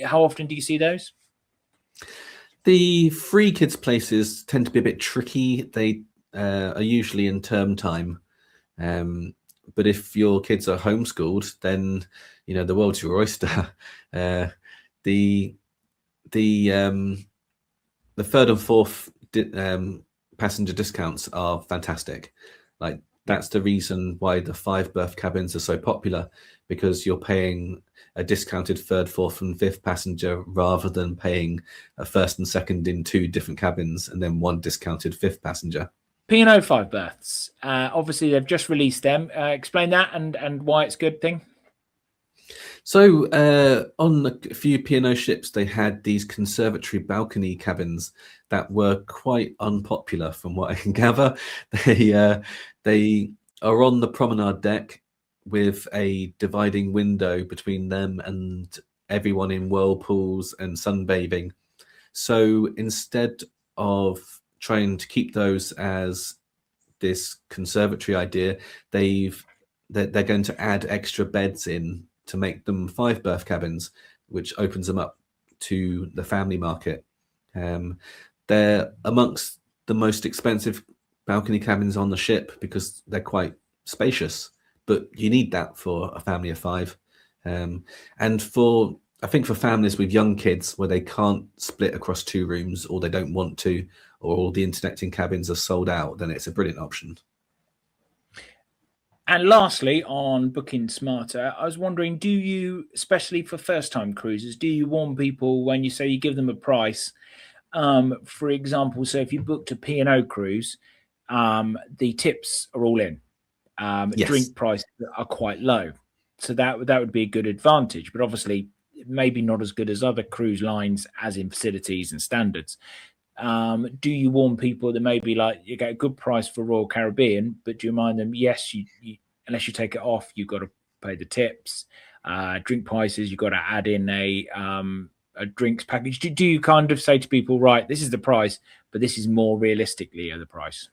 How often do you see those? The free kids places tend to be a bit tricky. They are usually in term time. But if your kids are homeschooled, then, you know, the world's your oyster. The third and fourth passenger discounts are fantastic. Like, that's the reason why the 5 berth cabins are so popular, because you're paying a discounted third, fourth, and fifth passenger rather than paying a first and second in 2 different cabins and then 1 discounted fifth passenger. P&O 5 berths. Obviously, they've just released them. Explain that and why it's a good thing. So on a few P&O ships, they had these conservatory balcony cabins that were quite unpopular, from what I can gather. They are on the promenade deck with a dividing window between them and everyone in whirlpools and sunbathing. So instead of trying to keep those as this conservatory idea, they're going to add extra beds in to make them 5 berth cabins, which opens them up to the family market. They're amongst the most expensive balcony cabins on the ship because they're quite spacious, but you need that for a family of 5. And I think for families with young kids where they can't split across 2 rooms, or they don't want to, or all the interconnecting cabins are sold out, then it's a brilliant option. And lastly, on Booking Smarter, I was wondering, do you, especially for first-time cruisers, do you warn people when you say you give them a price? For example, so if you booked a P&O cruise, the tips are all in. Drink prices are quite low. So that would be a good advantage. But obviously, maybe not as good as other cruise lines, as in facilities and standards. Do you warn people that maybe like you get a good price for Royal Caribbean, but do you remind them, yes, you unless you take it off, you've got to pay the tips, drink prices, you've got to add in a drinks package. Do you kind of say to people, right, this is the price, but this is more realistically the price?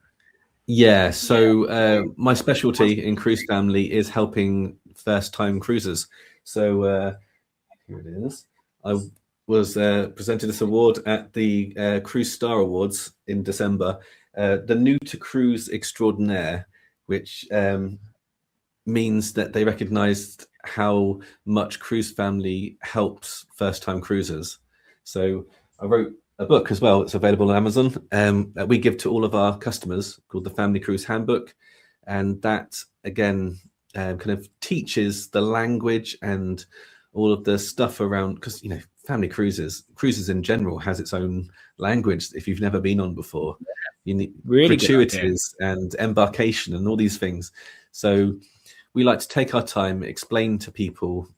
Yeah, so my specialty in Cruise Family is helping first-time cruisers. So here it is. I was presented this award at the Cruise Star Awards in December, the New to Cruise Extraordinaire, which means that they recognized how much Cruise Family helps first-time cruisers. So I wrote a book as well. It's available on Amazon that we give to all of our customers, called the Family Cruise Handbook. And that, again, kind of teaches the language and all of the stuff around, because, you know, family cruises in general has its own language if you've never been on before. You need really gratuities and embarkation and all these things. So we like to take our time, explain to people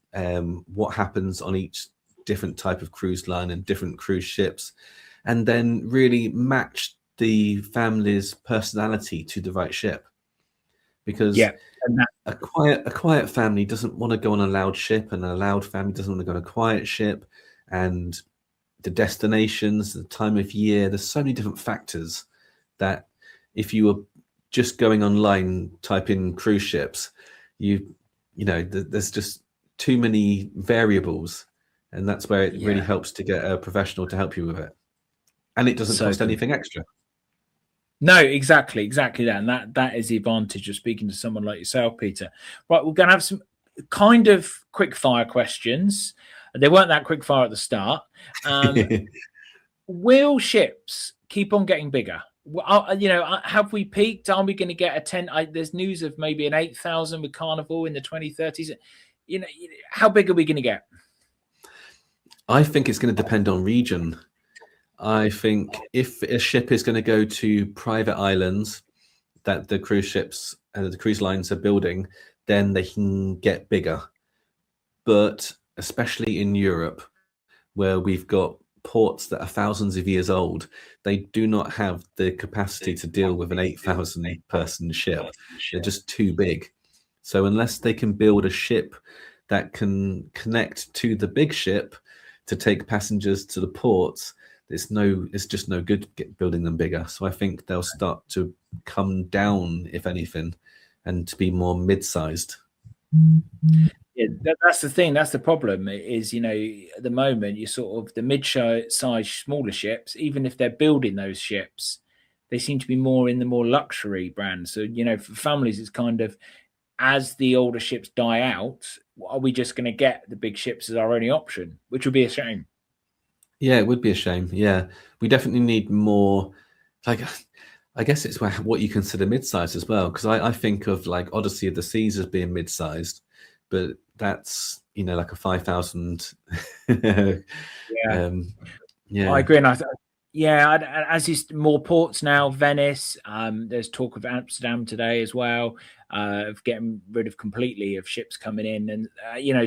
what happens on each different type of cruise line and different cruise ships, and then really match the family's personality to the right ship. Because a quiet family doesn't want to go on a loud ship, and a loud family doesn't want to go on a quiet ship. And the destinations, the time of year, there's so many different factors that if you were just going online, type in cruise ships, you know, there's just too many variables, and that's where it really helps to get a professional to help you with it, and it doesn't cost anything extra. No, exactly that, and that is the advantage of speaking to someone like yourself, Peter. Right, we're going to have some kind of quick fire questions. They weren't that quick fire at the start. Will ships keep on getting bigger? Have we peaked? Are we going to get a 10? There's news of maybe an 8,000 with Carnival in the 2030s. How big are we going to get? I think it's going to depend on region. I think if a ship is going to go to private islands that the cruise ships and the cruise lines are building, then they can get bigger. But especially in Europe, where we've got ports that are thousands of years old, they do not have the capacity to deal with an 8,000 person ship. They're just too big. So unless they can build a ship that can connect to the big ship to take passengers to the ports, it's just no good building them bigger. So I think they'll start to come down, if anything, and to be more mid-sized. Yeah, that's the thing. That's the problem. Is at the moment you're sort of the mid-size, smaller ships. Even if they're building those ships, they seem to be more in the more luxury brands. So for families, it's kind of, as the older ships die out, are we just going to get the big ships as our only option, which would be a shame. Yeah, it would be a shame. Yeah, we definitely need more. Like, I guess it's what you consider mid-sized as well, because I think of like Odyssey of the Seas as being mid-sized, but that's like a 5,000. Yeah, yeah, I agree. And as is more ports now, Venice. There's talk of Amsterdam today as well, of getting rid of completely of ships coming in, and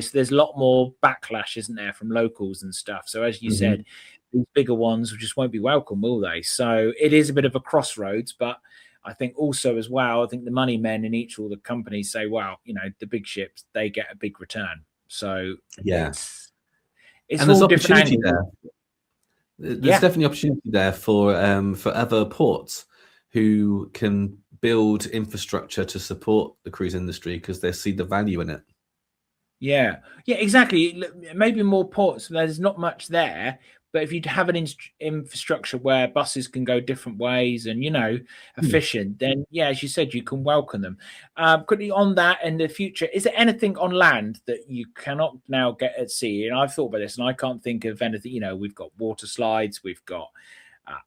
so there's a lot more backlash, isn't there, from locals and stuff. So as you said, these bigger ones just won't be welcome, will they? So it is a bit of a crossroads, but I think also as well, I think the money men in all the companies say, well, the big ships, they get a big return. So yeah, it's and there's all opportunity different there. There's definitely opportunity there for other ports who can build infrastructure to support the cruise industry because they see the value in it. Yeah, exactly. Maybe more ports. There's not much there, but if you have an infrastructure where buses can go different ways and efficient, then as you said, you can welcome them. Quickly on that, in the future, is there anything on land that you cannot now get at sea? And I've thought about this, and I can't think of anything. We've got water slides, we've got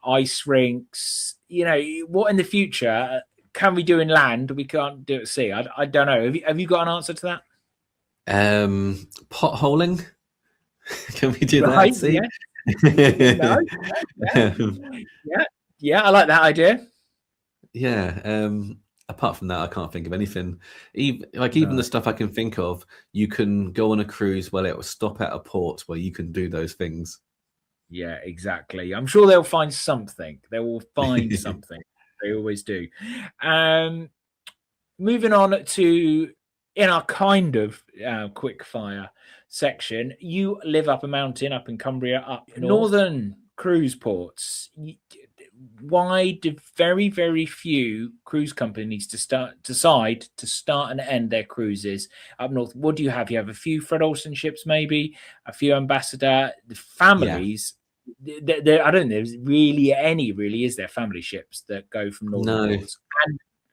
ice rinks. What in the future can we do in land we can't do at sea? I don't know. Have you got an answer to that? Potholing. Can we do that at sea? Yeah, I like that idea. Yeah. Apart from that, I can't think of anything. Even the stuff I can think of, you can go on a cruise where it will stop at a port where you can do those things. Yeah, exactly. I'm sure they'll find something. They will find something. They always do. Moving on to in our kind of quick fire section, you live up a mountain up in Cumbria, up northern cruise ports. Why do very, very few cruise companies decide to start and end their cruises up north? What do you have? You have a few Fred Olsen ships, maybe a few Ambassador. The families, I don't know. There's really any, is there family ships that go from northern ports?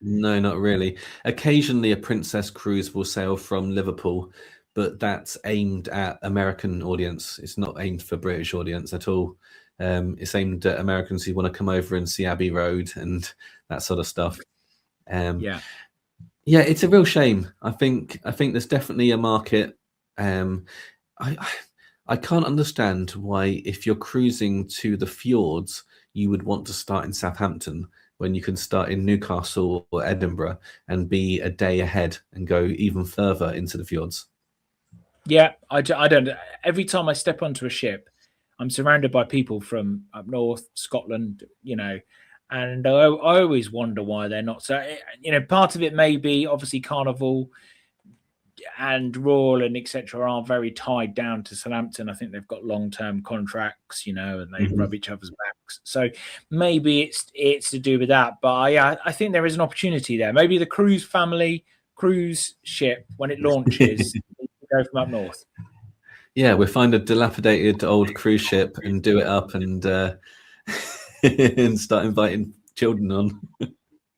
No, not really. Occasionally, a Princess cruise will sail from Liverpool, but that's aimed at American audience. It's not aimed for British audience at all. It's aimed at Americans who want to come over and see Abbey Road and that sort of stuff. Yeah, it's a real shame. I think there's definitely a market. I can't understand why, if you're cruising to the fjords, you would want to start in Southampton when you can start in Newcastle or Edinburgh and be a day ahead and go even further into the fjords. Yeah, I don't. Every time I step onto a ship, I'm surrounded by people from up north, Scotland, and I always wonder why they're not. So, part of it may be obviously Carnival and Royal and etc. are very tied down to Southampton. I think they've got long-term contracts, and they rub each other's backs. So maybe it's to do with that. But I think there is an opportunity there. Maybe the cruise family cruise ship, when it launches, go from up north. Yeah, we'll find a dilapidated old cruise ship and do it up and and start inviting children on.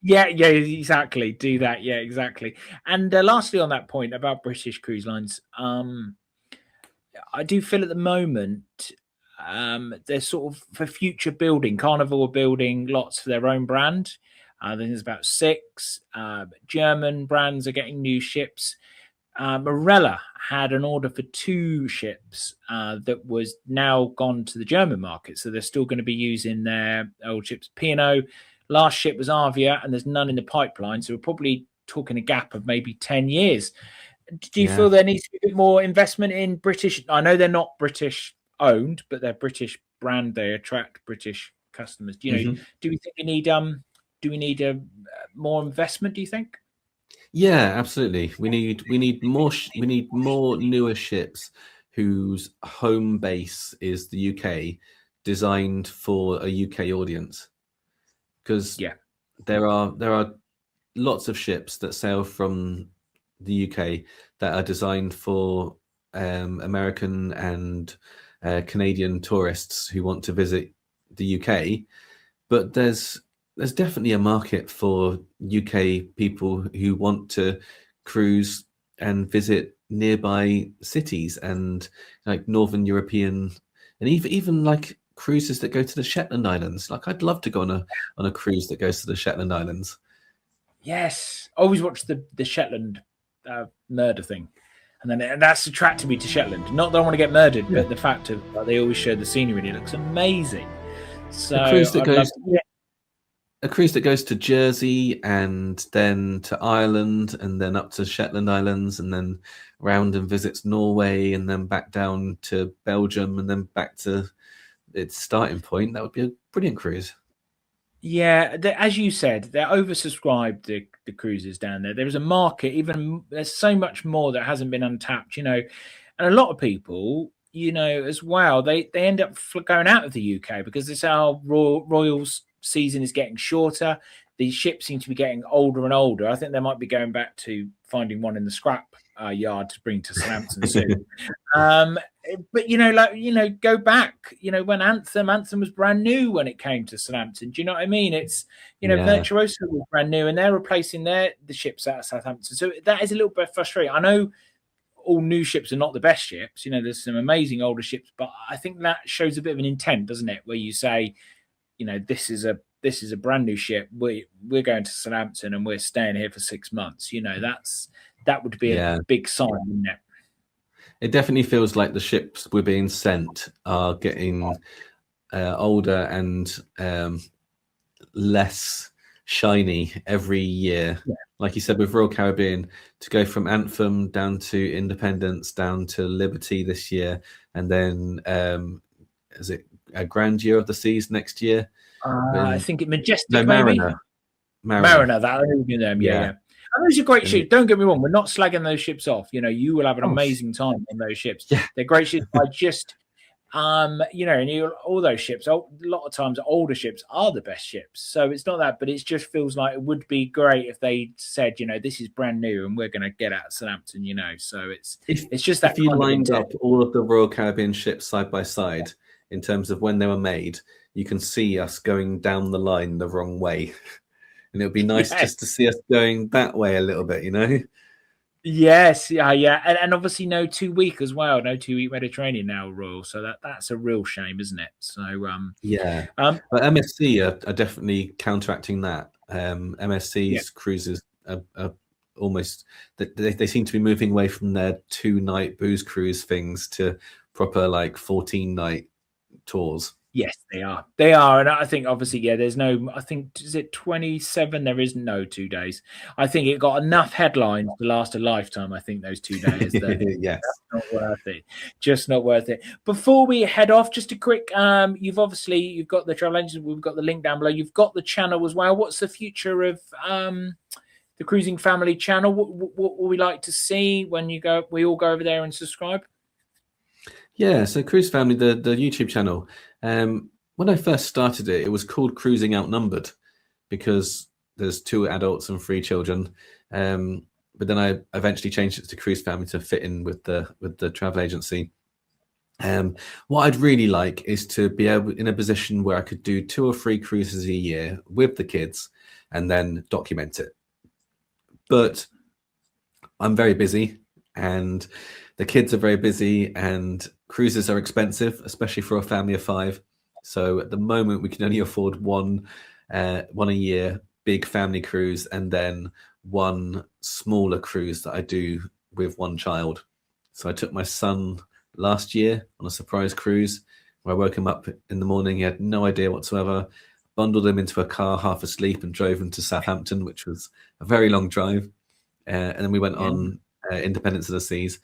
Yeah, exactly. Do that. Yeah, exactly. And lastly, on that point about British cruise lines, I do feel at the moment they're sort of for future building. Carnival are building lots for their own brand. I think there's about 6. German brands are getting new ships. Marella had an order for 2 ships that was now gone to the German market. So they're still going to be using their old ships. P&O, last ship was Avia, and there's none in the pipeline. So we're probably talking a gap of maybe 10 years. Do you feel there needs to be a bit more investment in British? I know they're not British owned, but they're British brand. They attract British customers. Do you know? Do we think we need more investment? Do you think? Yeah, absolutely. We need more newer ships whose home base is the UK, designed for a UK audience. Because there are lots of ships that sail from the UK that are designed for American and Canadian tourists who want to visit the UK, but there's definitely a market for UK people who want to cruise and visit nearby cities and like Northern European, and even like cruises that go to the Shetland Islands. Like I'd love to go on a cruise that goes to the Shetland Islands. Yes, I always watch the Shetland murder thing, and that's attracted me to Shetland. Not that I want to get murdered, but the fact of they always show the scenery and it looks amazing. So a cruise that goes to Jersey and then to Ireland and then up to Shetland Islands and then round and visits Norway and then back down to Belgium and then back to its starting point. That would be a brilliant cruise. Yeah, as you said, they're oversubscribed, the cruises down there. There's a market, there's so much more that hasn't been untapped, and a lot of people, as well, they end up going out of the UK because this our Royals season is getting shorter. These ships seem to be getting older and older. I think they might be going back to finding one in the scrap yard to bring to Southampton soon. But go back. When Anthem was brand new when it came to Southampton. Do you know what I mean? It's Virtuoso was brand new, and they're replacing the ships out of Southampton. So that is a little bit frustrating. I know all new ships are not the best ships. There's some amazing older ships, but I think that shows a bit of an intent, doesn't it? Where you say, this is a brand new ship. We're going to Southampton and we're staying here for 6 months. That would be a big sign, wouldn't it? It definitely feels like the ships we're being sent are getting older and less shiny every year. Yeah. Like you said, with Royal Caribbean, to go from Anthem down to Independence, down to Liberty this year, and then is it a Grandeur of the Seas next year? I think it Majestic. No, Mariner. That would be them. Yeah. And those are great ships. Don't get me wrong. We're not slagging those ships off. You will have an amazing time on those ships. Yeah. They're great ships. I just, all those ships, a lot of times older ships are the best ships. So it's not that, but it just feels like it would be great if they said, this is brand new and we're going to get out of Southampton, So it's just that. If you lined up all of the Royal Caribbean ships side by side in terms of when they were made, you can see us going down the line the wrong way. And it would be nice just to see us going that way a little bit, Yes, yeah. And obviously no 2 week as well. No 2 week Mediterranean now, Royal. So that's a real shame, isn't it? So but MSC are definitely counteracting that. MSC's cruises are almost they seem to be moving away from their 2-night booze cruise things to proper 14-night tours. Yes, they are. And I think obviously, there's no, I think, is it 27? There is no 2 days. I think it got enough headlines to last a lifetime. I think those 2 days. Yes. That's not worth it. Just not worth it. Before we head off, just a quick, you've got the travel agents. We've got the link down below. You've got the channel as well. What's the future of the Cruising Family channel? What would we like to see when we all go over there and subscribe? Yeah, so Cruise Family, the YouTube channel. When I first started it, it was called Cruising Outnumbered because there's 2 adults and 3 children. But then I eventually changed it to Cruise Family to fit in with the travel agency. What I'd really like is to be able in a position where I could do 2 or 3 cruises a year with the kids and then document it. But I'm very busy. and the kids are very busy, and cruises are expensive, especially for a family of 5. So at the moment, we can only afford one a year, big family cruise, and then one smaller cruise that I do with one child. So I took my son last year on a surprise cruise where I woke him up in the morning. He had no idea whatsoever, bundled him into a car half asleep and drove him to Southampton, which was a very long drive. And then we went on Independence of the Seas.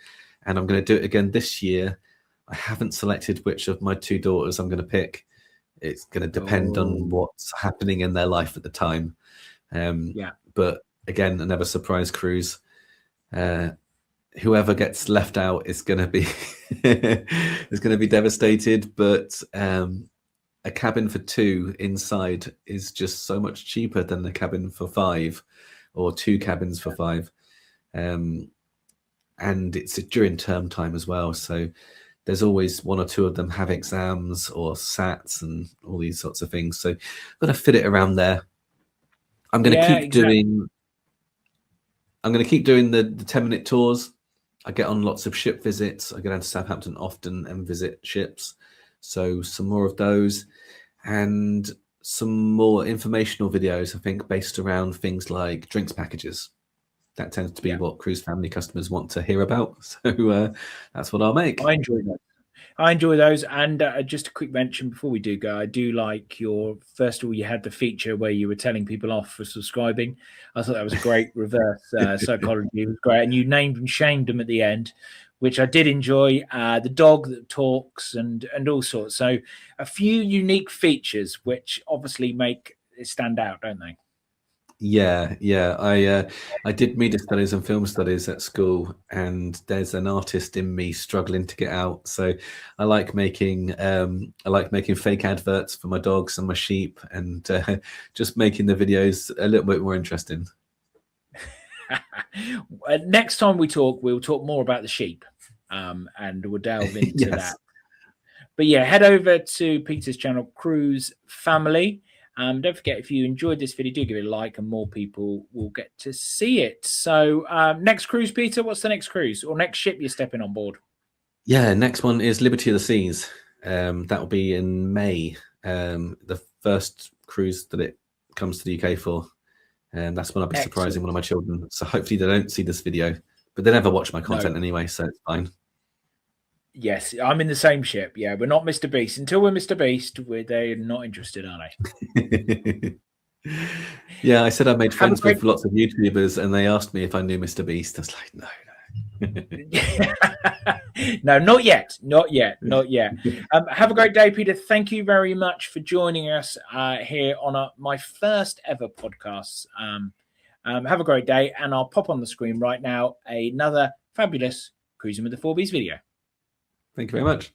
And I'm going to do it again this year. I haven't selected which of my 2 daughters I'm going to pick. It's going to depend on what's happening in their life at the time. But again, another surprise cruise. Whoever gets left out is going to be devastated. But a cabin for 2 inside is just so much cheaper than a cabin for 5, or 2 cabins for 5. And it's during term time as well. So there's always 1 or 2 of them have exams or SATs and all these sorts of things. So I'm going to fit it around there. I'm going to keep doing the 10-minute tours. I get on lots of ship visits. I go down to Southampton often and visit ships. So some more of those, and some more informational videos, I think, based around things like drinks packages. That tends to be what cruise family customers want to hear about. So that's what I'll make. I enjoy those. And just a quick mention before we do go, I do like first of all, you had the feature where you were telling people off for subscribing. I thought that was a great reverse psychology. It was great. And you named and shamed them at the end, which I did enjoy. The dog that talks and all sorts. So a few unique features, which obviously make it stand out, don't they? Yeah. I did media studies and film studies at school, and there's an artist in me struggling to get out. So I like making fake adverts for my dogs and my sheep, and just making the videos a little bit more interesting. Next time we talk, we'll talk more about the sheep, and we'll delve into that. But yeah, head over to Peter's channel, Cruise Family. Don't forget, if you enjoyed this video, do give it a like, and more people will get to see it. So next cruise, Peter, what's the next cruise or next ship you're stepping on board? Yeah, next one is Liberty of the Seas. That will be in May, the first cruise that it comes to the UK for. And that's when I'll be surprising one of my children. So hopefully they don't see this video, but they never watch my content anyway, so it's fine. Yes, I'm in the same ship. Yeah, we're not Mr. Beast. Until we're Mr. Beast, they're not interested, are they? Yeah, I said I made friends with lots of YouTubers, and they asked me if I knew Mr. Beast. I was like, no. No, not yet. Have a great day, Peter. Thank you very much for joining us here on my first ever podcast. Have a great day, and I'll pop on the screen right now another fabulous Cruising with the 4Bs video. Thank you very much.